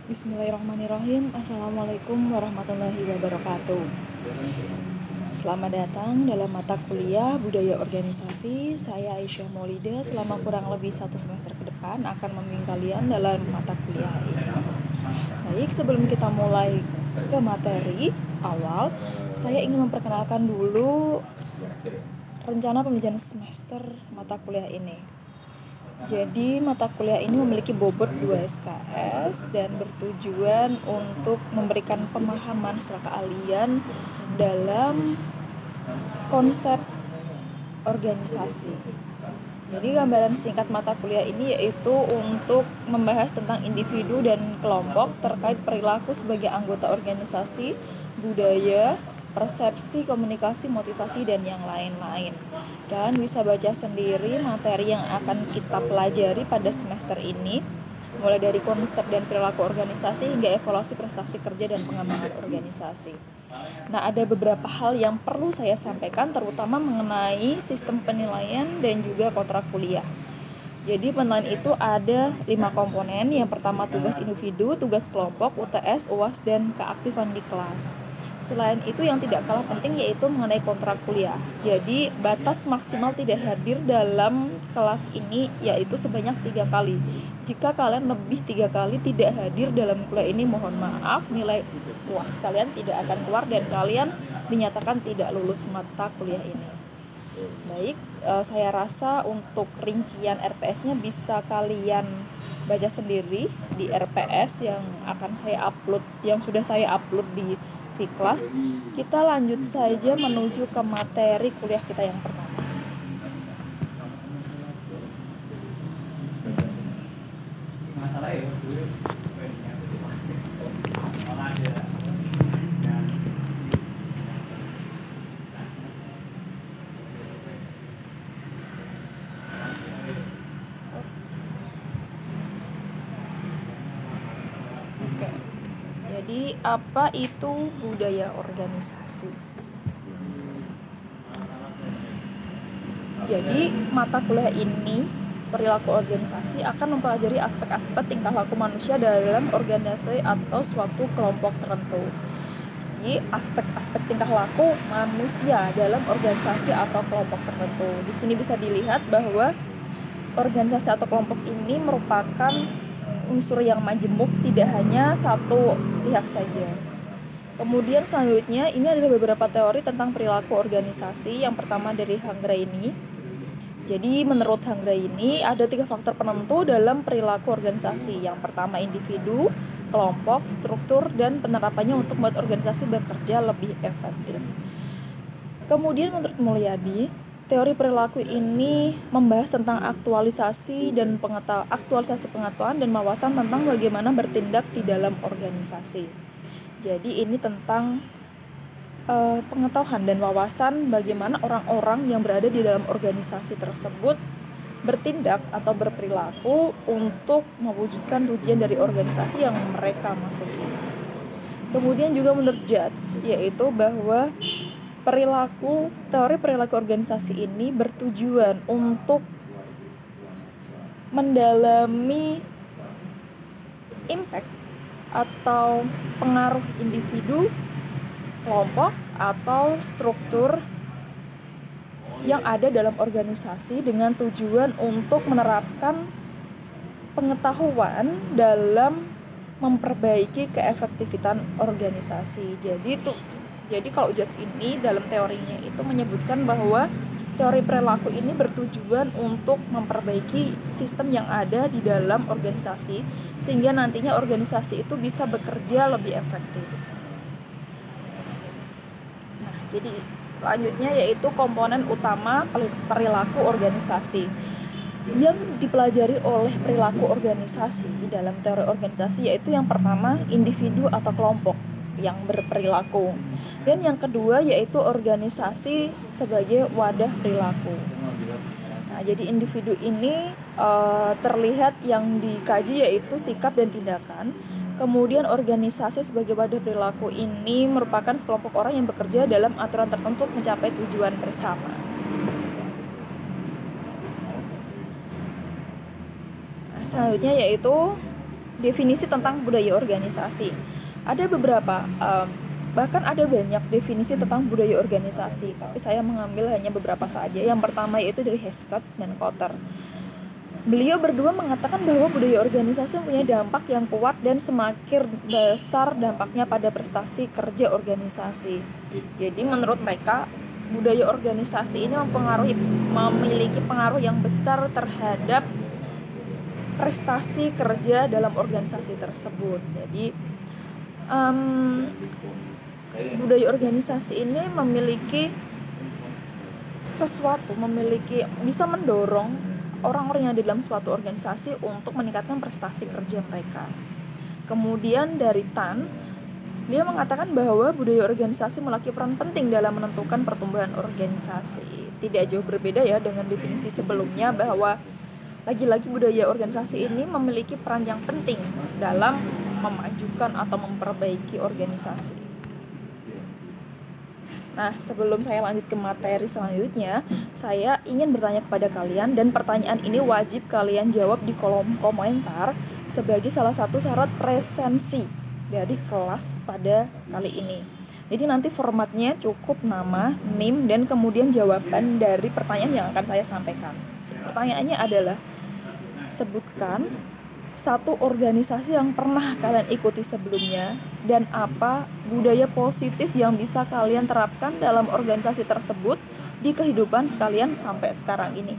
Bismillahirrahmanirrahim. Assalamualaikum warahmatullahi wabarakatuh. Selamat datang dalam mata kuliah Budaya Organisasi. Saya Aisyah Maulida selama kurang lebih 1 semester ke depan akan membimbing kalian dalam mata kuliah ini. Baik, sebelum kita mulai ke materi awal, saya ingin memperkenalkan dulu rencana pembelajaran semester mata kuliah ini. Jadi mata kuliah ini memiliki bobot 2 SKS dan bertujuan untuk memberikan pemahaman serta keahlian dalam konsep organisasi. Jadi gambaran singkat mata kuliah ini yaitu untuk membahas tentang individu dan kelompok terkait perilaku sebagai anggota organisasi, budaya, persepsi, komunikasi, motivasi, dan yang lain-lain. Kalian bisa baca sendiri materi yang akan kita pelajari pada semester ini, mulai dari konsep dan perilaku organisasi hingga evaluasi prestasi kerja dan pengembangan organisasi. Nah, ada beberapa hal yang perlu saya sampaikan, terutama mengenai sistem penilaian dan juga kontrak kuliah. Jadi penilaian itu ada 5 komponen. Yang pertama tugas individu, tugas kelompok, UTS, UAS, dan keaktifan di kelas. Selain itu yang tidak kalah penting yaitu mengenai kontrak kuliah. Jadi batas maksimal tidak hadir dalam kelas ini yaitu sebanyak 3 kali. Jika kalian lebih 3 kali tidak hadir dalam kuliah ini, mohon maaf, nilai UAS kalian tidak akan keluar dan kalian dinyatakan tidak lulus mata kuliah ini. Baik, saya rasa untuk rincian RPS-nya bisa kalian baca sendiri di RPS yang akan saya upload, yang sudah saya upload di kelas. Kita lanjut saja menuju ke materi kuliah kita yang pertama. Jadi apa itu budaya organisasi? Jadi mata kuliah ini, perilaku organisasi, akan mempelajari aspek-aspek tingkah laku manusia dalam organisasi atau suatu kelompok tertentu. Jadi aspek-aspek tingkah laku manusia dalam organisasi atau kelompok tertentu. Di sini bisa dilihat bahwa organisasi atau kelompok ini merupakan unsur yang majemuk, tidak hanya satu pihak saja. Kemudian selanjutnya ini adalah beberapa teori tentang perilaku organisasi. Yang pertama dari Hanggraini. Jadi menurut Hanggraini ada 3 faktor penentu dalam perilaku organisasi. Yang pertama individu, kelompok, struktur, dan penerapannya untuk membuat organisasi bekerja lebih efektif. Kemudian menurut Mulyadi, teori perilaku ini membahas tentang aktualisasi pengetahuan dan wawasan tentang bagaimana bertindak di dalam organisasi. Jadi ini tentang pengetahuan dan wawasan bagaimana orang-orang yang berada di dalam organisasi tersebut bertindak atau berperilaku untuk mewujudkan tujuan dari organisasi yang mereka masuki. Kemudian juga menurut Judge, yaitu bahwa teori perilaku organisasi ini bertujuan untuk mendalami impact atau pengaruh individu, kelompok, atau struktur yang ada dalam organisasi dengan tujuan untuk menerapkan pengetahuan dalam memperbaiki keefektifan organisasi. Jadi kalau Judge ini dalam teorinya itu menyebutkan bahwa teori perilaku ini bertujuan untuk memperbaiki sistem yang ada di dalam organisasi sehingga nantinya organisasi itu bisa bekerja lebih efektif. Nah, jadi selanjutnya yaitu komponen utama perilaku organisasi. Yang dipelajari oleh perilaku organisasi dalam teori organisasi yaitu yang pertama individu atau kelompok yang berperilaku. Dan yang kedua yaitu organisasi sebagai wadah perilaku. Nah, jadi individu ini terlihat yang dikaji yaitu sikap dan tindakan. Kemudian organisasi sebagai wadah perilaku ini merupakan sekelompok orang yang bekerja dalam aturan tertentu untuk mencapai tujuan bersama. Nah, selanjutnya yaitu definisi tentang budaya organisasi. Ada beberapa, bahkan ada banyak definisi tentang budaya organisasi, tapi saya mengambil hanya beberapa saja. Yang pertama yaitu dari Hesketh dan Kotter. Beliau berdua mengatakan bahwa budaya organisasi mempunyai dampak yang kuat dan semakin besar dampaknya pada prestasi kerja organisasi. Jadi menurut mereka, budaya organisasi ini memiliki pengaruh yang besar terhadap prestasi kerja dalam organisasi tersebut. Jadi budaya organisasi ini memiliki bisa mendorong orang-orang yang ada dalam suatu organisasi untuk meningkatkan prestasi kerja mereka. Kemudian dari Tan, dia mengatakan bahwa budaya organisasi memiliki peran penting dalam menentukan pertumbuhan organisasi. Tidak jauh berbeda ya dengan definisi sebelumnya, bahwa lagi-lagi budaya organisasi ini memiliki peran yang penting dalam memajukan atau memperbaiki organisasi. Nah, sebelum saya lanjut ke materi selanjutnya, saya ingin bertanya kepada kalian, dan pertanyaan ini wajib kalian jawab di kolom komentar sebagai salah satu syarat presensi dari kelas pada kali ini. Jadi nanti formatnya cukup nama, NIM, dan kemudian jawaban dari pertanyaan yang akan saya sampaikan. Pertanyaannya adalah, sebutkan satu organisasi yang pernah kalian ikuti sebelumnya, dan apa budaya positif yang bisa kalian terapkan dalam organisasi tersebut di kehidupan sekalian sampai sekarang ini.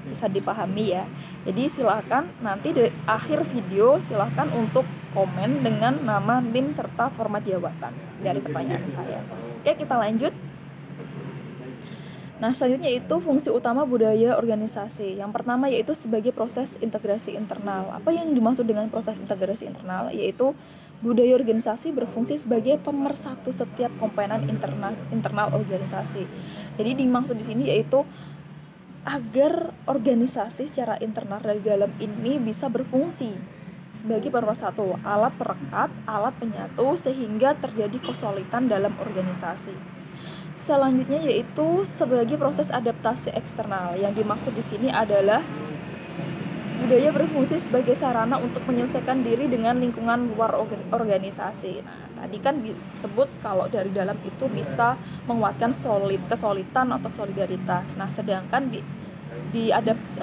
Bisa dipahami ya. Jadi silakan nanti di akhir video silakan untuk komen dengan nama, NIM, serta format jawaban dari pertanyaan saya. Oke, kita lanjut. Nah, selanjutnya itu fungsi utama budaya organisasi. Yang pertama yaitu sebagai proses integrasi internal. Apa yang dimaksud dengan proses integrasi internal? Yaitu budaya organisasi berfungsi sebagai pemersatu setiap komponen internal organisasi. Jadi dimaksud di sini yaitu agar organisasi secara internal dari dalam ini bisa berfungsi sebagai pemersatu, alat perekat, alat penyatu, sehingga terjadi kesolidan dalam organisasi. Selanjutnya yaitu sebagai proses adaptasi eksternal. Yang dimaksud di sini adalah budaya berfungsi sebagai sarana untuk menyesuaikan diri dengan lingkungan luar organisasi. Nah, tadi kan disebut kalau dari dalam itu bisa menguatkan kesolidan atau solidaritas. Nah, sedangkan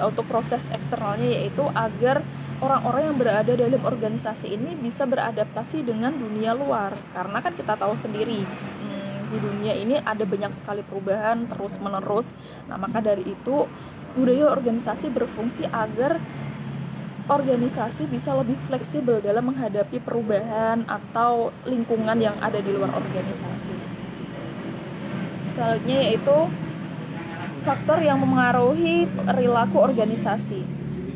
untuk proses eksternalnya yaitu agar orang-orang yang berada dalam organisasi ini bisa beradaptasi dengan dunia luar. Karena kan kita tahu sendiri, di dunia ini ada banyak sekali perubahan terus menerus. Nah, maka dari itu budaya organisasi berfungsi agar organisasi bisa lebih fleksibel dalam menghadapi perubahan atau lingkungan yang ada di luar organisasi. Selanjutnya yaitu faktor yang memengaruhi perilaku organisasi.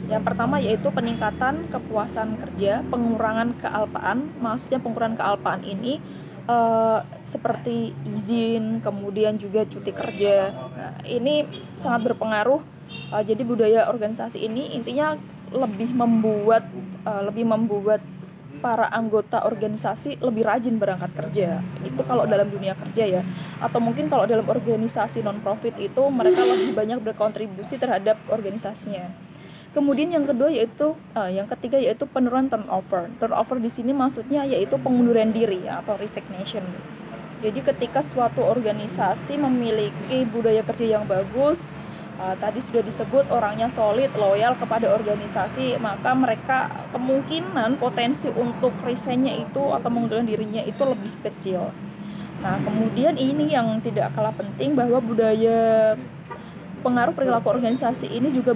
Yang pertama yaitu peningkatan kepuasan kerja, pengurangan kealpaan. Maksudnya pengurangan kealpaan ini seperti izin, kemudian juga cuti kerja. Nah, ini sangat berpengaruh. Jadi budaya organisasi ini intinya lebih membuat para anggota organisasi lebih rajin berangkat kerja. Itu kalau dalam dunia kerja ya. Atau mungkin kalau dalam organisasi non-profit itu mereka lebih banyak berkontribusi terhadap organisasinya. Kemudian yang ketiga yaitu penurunan turnover. Turnover di sini maksudnya yaitu pengunduran diri ya, atau resignation. Jadi ketika suatu organisasi memiliki budaya kerja yang bagus, tadi sudah disebut orangnya solid, loyal kepada organisasi, maka mereka kemungkinan potensi untuk resignnya itu atau mengundurkan dirinya itu lebih kecil. Nah, kemudian ini yang tidak kalah penting, bahwa budaya pengaruh perilaku organisasi ini juga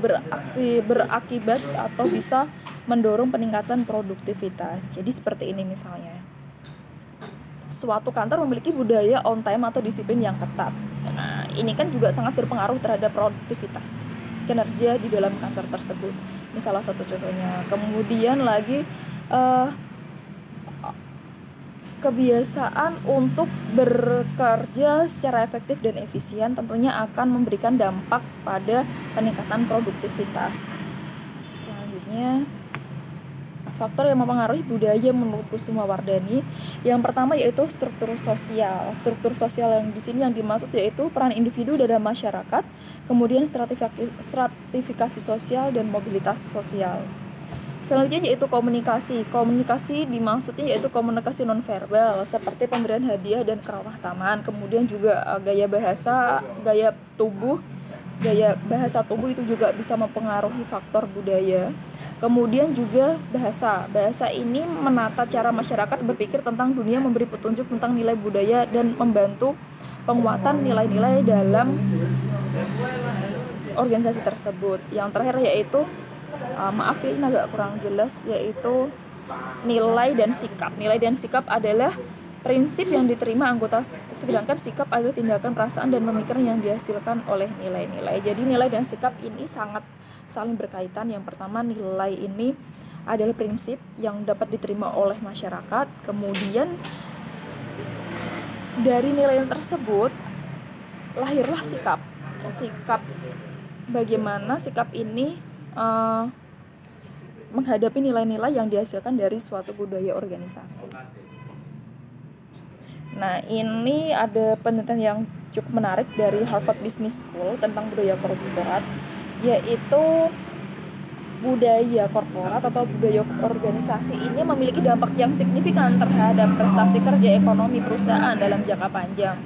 berakibat atau bisa mendorong peningkatan produktivitas. Jadi seperti ini misalnya, suatu kantor memiliki budaya on time atau disiplin yang ketat. Nah, ini kan juga sangat berpengaruh terhadap produktivitas kinerja di dalam kantor tersebut. Ini salah satu contohnya. Kemudian lagi kebiasaan untuk bekerja secara efektif dan efisien tentunya akan memberikan dampak pada peningkatan produktivitas. Selanjutnya, faktor yang mempengaruhi budaya menurut Kusumawardhani, yang pertama yaitu struktur sosial. Struktur sosial yang di sini yang dimaksud yaitu peran individu dalam masyarakat, kemudian stratifikasi sosial dan mobilitas sosial. Selanjutnya yaitu komunikasi. Komunikasi dimaksudnya yaitu komunikasi nonverbal seperti pemberian hadiah dan keramahtaman. Kemudian juga gaya bahasa, gaya bahasa tubuh itu juga bisa mempengaruhi faktor budaya. Kemudian juga bahasa. Bahasa ini menata cara masyarakat berpikir tentang dunia, memberi petunjuk tentang nilai budaya dan membantu penguatan nilai-nilai dalam organisasi tersebut. Yang terakhir yaitu maaf ya ini agak kurang jelas, yaitu nilai dan sikap. Nilai dan sikap adalah prinsip yang diterima anggota, sedangkan sikap adalah tindakan, perasaan, dan pemikiran yang dihasilkan oleh nilai-nilai. Jadi nilai dan sikap ini sangat saling berkaitan. Yang pertama, nilai ini adalah prinsip yang dapat diterima oleh masyarakat. Kemudian dari nilai yang tersebut lahirlah sikap. Sikap bagaimana sikap ini menghadapi nilai-nilai yang dihasilkan dari suatu budaya organisasi. Nah, ini ada penelitian yang cukup menarik dari Harvard Business School tentang budaya korporat, yaitu budaya korporat atau budaya organisasi ini memiliki dampak yang signifikan terhadap prestasi kerja ekonomi perusahaan dalam jangka panjang.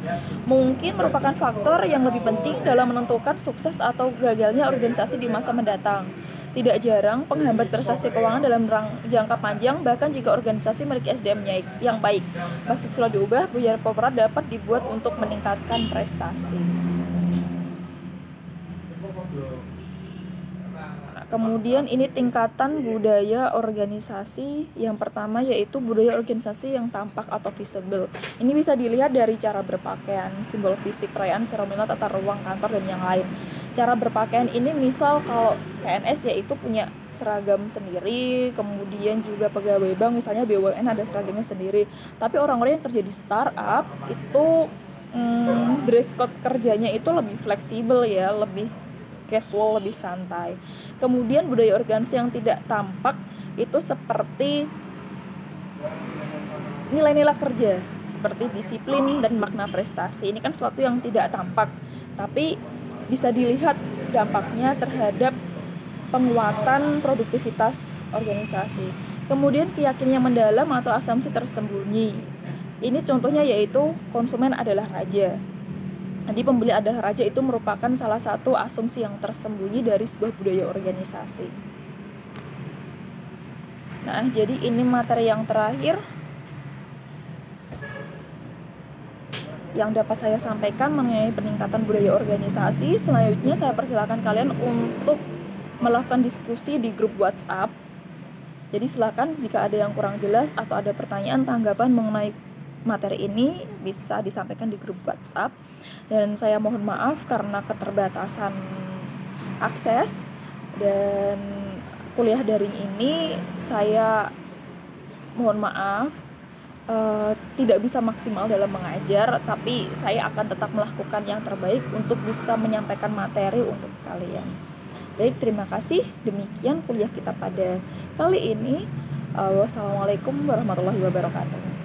Mungkin merupakan faktor yang lebih penting dalam menentukan sukses atau gagalnya organisasi di masa mendatang. Tidak jarang penghambat prestasi keuangan dalam jangka panjang, bahkan jika organisasi memiliki SDM yang baik. Meski sudah diubah, budaya korporat dapat dibuat untuk meningkatkan prestasi. Kemudian ini tingkatan budaya organisasi. Yang pertama yaitu budaya organisasi yang tampak atau visible. Ini bisa dilihat dari cara berpakaian, simbol fisik, perayaan, seremonial, tata ruang kantor, dan yang lain. Cara berpakaian ini misal kalau PNS yaitu punya seragam sendiri, kemudian juga pegawai bank misalnya BUMN ada seragamnya sendiri. Tapi orang-orang yang kerja di startup itu dress code kerjanya itu lebih fleksibel ya, lebih casual, lebih santai. Kemudian budaya organisasi yang tidak tampak itu seperti nilai-nilai kerja, seperti disiplin dan makna prestasi. Ini kan sesuatu yang tidak tampak, tapi bisa dilihat dampaknya terhadap penguatan produktivitas organisasi. Kemudian keyakinan yang mendalam atau asumsi tersembunyi. Ini contohnya yaitu konsumen adalah raja. Jadi pembeli adalah raja itu merupakan salah satu asumsi yang tersembunyi dari sebuah budaya organisasi. Nah, jadi ini materi yang terakhir yang dapat saya sampaikan mengenai peningkatan budaya organisasi. Selanjutnya saya persilakan kalian untuk melakukan diskusi di grup WhatsApp. Jadi silakan jika ada yang kurang jelas atau ada pertanyaan, tanggapan mengenai materi ini bisa disampaikan di grup WhatsApp. Dan saya mohon maaf karena keterbatasan akses dan kuliah daring ini, saya mohon maaf tidak bisa maksimal dalam mengajar, tapi saya akan tetap melakukan yang terbaik untuk bisa menyampaikan materi untuk kalian. Baik, terima kasih. Demikian kuliah kita pada kali ini. Wassalamualaikum warahmatullahi wabarakatuh.